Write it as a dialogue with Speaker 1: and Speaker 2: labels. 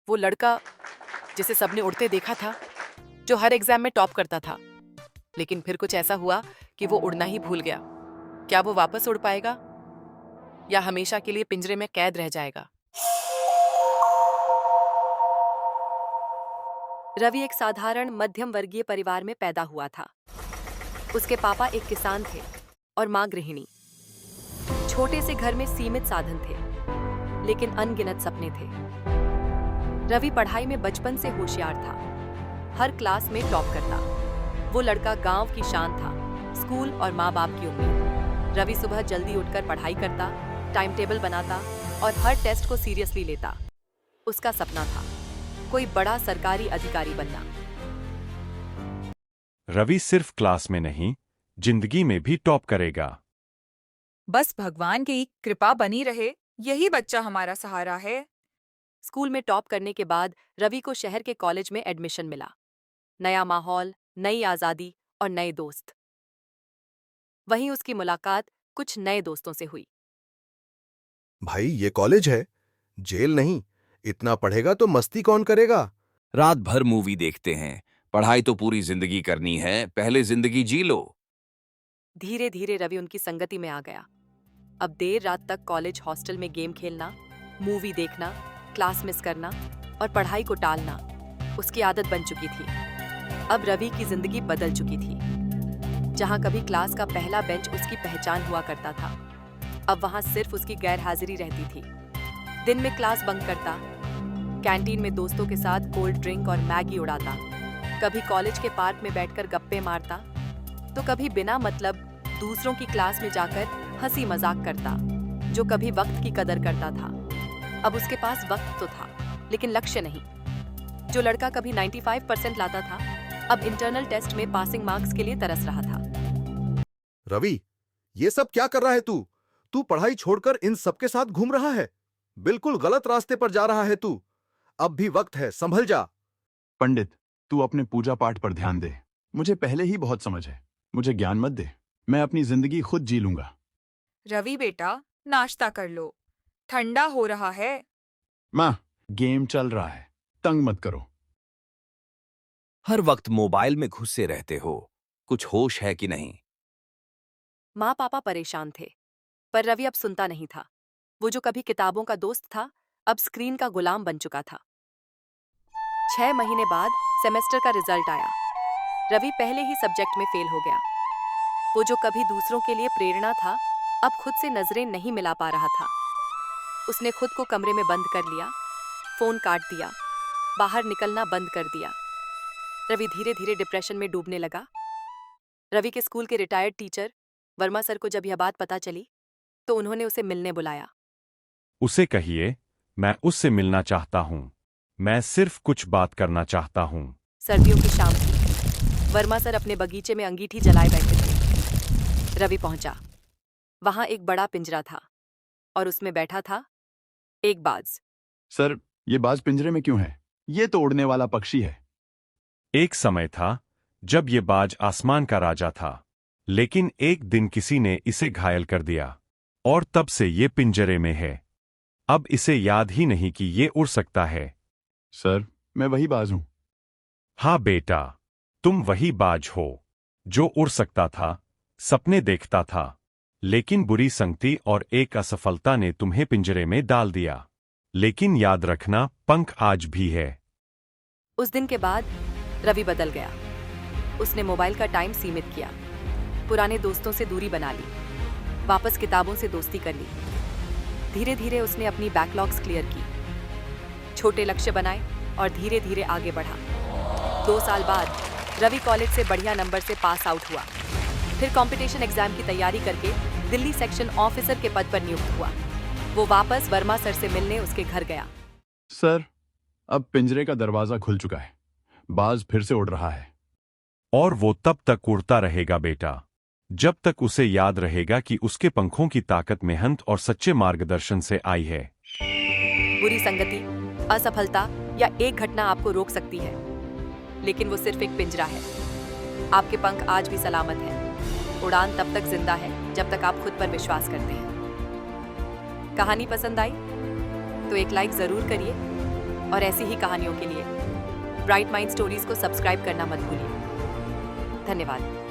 Speaker 1: वो लड़का जिसे सबने उड़ते देखा था, जो हर एग्जाम में टॉप करता था, लेकिन फिर कुछ ऐसा हुआ कि वो उड़ना ही भूल गया। क्या वो वापस उड़ पाएगा या हमेशा के लिए पिंजरे में कैद रह जाएगा?
Speaker 2: रवि एक साधारण मध्यम वर्गीय परिवार में पैदा हुआ था। उसके पापा एक किसान थे और मां गृहिणी। छोटे से घर में सीमित साधन थे, लेकिन अनगिनत सपने थे। रवि पढ़ाई में बचपन से होशियार था, हर क्लास में टॉप करता। वो लड़का गांव की शान था, स्कूल और माँ बाप की उम्मीद। रवि सुबह जल्दी उठकर पढ़ाई करता, टाइम टेबल बनाता और हर टेस्ट को सीरियसली लेता। उसका सपना था कोई बड़ा सरकारी अधिकारी बनना।
Speaker 3: रवि सिर्फ क्लास में नहीं, जिंदगी में भी टॉप करेगा।
Speaker 4: बस भगवान की कृपा बनी रहे, यही बच्चा हमारा सहारा है।
Speaker 2: स्कूल में टॉप करने के बाद रवि को शहर के कॉलेज में एडमिशन मिला। नया माहौल, नई आजादी और नए दोस्त। वहीं उसकी मुलाकात कुछ नए दोस्तों से हुई।
Speaker 5: भाई ये कॉलेज है, जेल नहीं। इतना पढ़ेगा तो मस्ती कौन करेगा?
Speaker 6: रात भर मूवी देखते हैं। पढ़ाई तो पूरी जिंदगी करनी है, पहले जिंदगी जी लो।
Speaker 2: धीरे धीरे रवि उनकी संगति में आ गया। अब देर रात तक कॉलेज हॉस्टल में गेम खेलना, मूवी देखना, क्लास मिस करना और पढ़ाई को टालना उसकी आदत बन चुकी थी। अब रवि की जिंदगी बदल चुकी थी। जहां कभी क्लास का पहला बेंच उसकी पहचान हुआ करता था, अब वहां सिर्फ उसकी गैरहाजिरी रहती थी। दिन में क्लास बंक करता, कैंटीन में दोस्तों के साथ कोल्ड ड्रिंक और मैगी उड़ाता, कभी कॉलेज के पार्क में बैठकर गप्पे मारता, तो कभी बिना मतलब दूसरों की क्लास में जाकर हंसी मजाक करता, जो कभी वक्त की कदर करता था। अब उसके पास वक्त तो था, लेकिन लक्ष्य नहीं। जो लड़का कभी 95% लाता था, अब इंटरनल टेस्ट में पासिंग मार्क्स के लिए तरस रहा था।
Speaker 5: रवि, ये सब क्या कर रहा है तू? तू पढ़ाई छोड़कर इन सबके साथ घूम रहा है। बिल्कुल गलत रास्ते पर जा रहा है तू। अब भी वक्त है, संभल जा।
Speaker 7: पंडित, तू अपने पूजा पाठ पर ध्यान दे। मुझे पहले ही बहुत समझ है। मुझे ज्ञान मत दे, मैं अपनी जिंदगी खुद जी लूंगा।
Speaker 4: रवि बेटा, नाश्ता कर लो, ठंडा हो रहा है।
Speaker 7: माँ, गेम चल रहा है, तंग मत करो।
Speaker 6: हर वक्त मोबाइल में घुसे रहते हो, कुछ होश है कि नहीं?
Speaker 2: माँ पापा परेशान थे, पर रवि अब सुनता नहीं था। वो जो कभी किताबों का दोस्त था, अब स्क्रीन का गुलाम बन चुका था। 6 महीने बाद सेमेस्टर का रिजल्ट आया। रवि पहले ही सब्जेक्ट में फेल हो गया। वो जो कभी दूसरों के लिए प्रेरणा था, अब खुद से नजरें नहीं मिला पा रहा था। उसने खुद को कमरे में बंद कर लिया, फोन काट दिया, बाहर निकलना बंद कर दिया। रवि धीरे धीरे डिप्रेशन में डूबने लगा। रवि के स्कूल के रिटायर्ड टीचर वर्मा सर को जब यह बात पता चली, तो उन्होंने उसे मिलने बुलाया।
Speaker 3: उसे कहिए, मैं उससे मिलना चाहता हूँ। मैं सिर्फ कुछ बात करना चाहता हूँ।
Speaker 2: सर्दियों की शाम थी। वर्मा सर अपने बगीचे में अंगीठी जलाए बैठे थे। रवि पहुंचा। वहां एक बड़ा पिंजरा था और उसमें बैठा था एक बाज।
Speaker 7: सर, ये बाज पिंजरे में क्यों है? ये तो उड़ने वाला पक्षी है।
Speaker 3: एक समय था जब ये बाज आसमान का राजा था, लेकिन एक दिन किसी ने इसे घायल कर दिया और तब से ये पिंजरे में है। अब इसे याद ही नहीं कि ये उड़ सकता है।
Speaker 7: सर, मैं वही बाज हूं।
Speaker 3: हाँ बेटा, तुम वही बाज हो जो उड़ सकता था, सपने देखता था, लेकिन बुरी संगति और एक असफलता ने तुम्हें पिंजरे में डाल दिया। लेकिन याद रखना, पंख आज भी है।
Speaker 2: उस दिन के बाद रवि बदल गया। उसने मोबाइल का टाइम सीमित किया, पुराने दोस्तों से दूरी बना ली, वापस किताबों से दोस्ती कर ली। धीरे धीरे उसने अपनी बैकलॉग्स क्लियर की, छोटे लक्ष्य बनाए और धीरे धीरे आगे बढ़ा। 2 साल बाद रवि कॉलेज से बढ़िया नंबर से पास आउट हुआ। फिर कंपटीशन एग्जाम की तैयारी करके दिल्ली सेक्शन ऑफिसर के पद पर नियुक्त हुआ। वो वापस वर्मा सर से मिलने उसके घर गया।
Speaker 7: सर, अब पिंजरे का दरवाजा खुल चुका है, बाज फिर से उड़ रहा है।
Speaker 3: और वो तब तक उड़ता रहेगा बेटा, जब तक उसे याद रहेगा कि उसके पंखों की ताकत मेहनत और सच्चे मार्गदर्शन से आई है।
Speaker 2: बुरी संगति, असफलता या एक घटना आपको रोक सकती है, लेकिन वो सिर्फ एक पिंजरा है। आपके पंख आज भी सलामत हैं। उड़ान तब तक जिंदा है जब तक आप खुद पर विश्वास करते हैं। कहानी पसंद आई तो एक लाइक जरूर करिए और ऐसी ही कहानियों के लिए ब्राइट माइंड स्टोरीज को सब्सक्राइब करना मत भूलिए। धन्यवाद।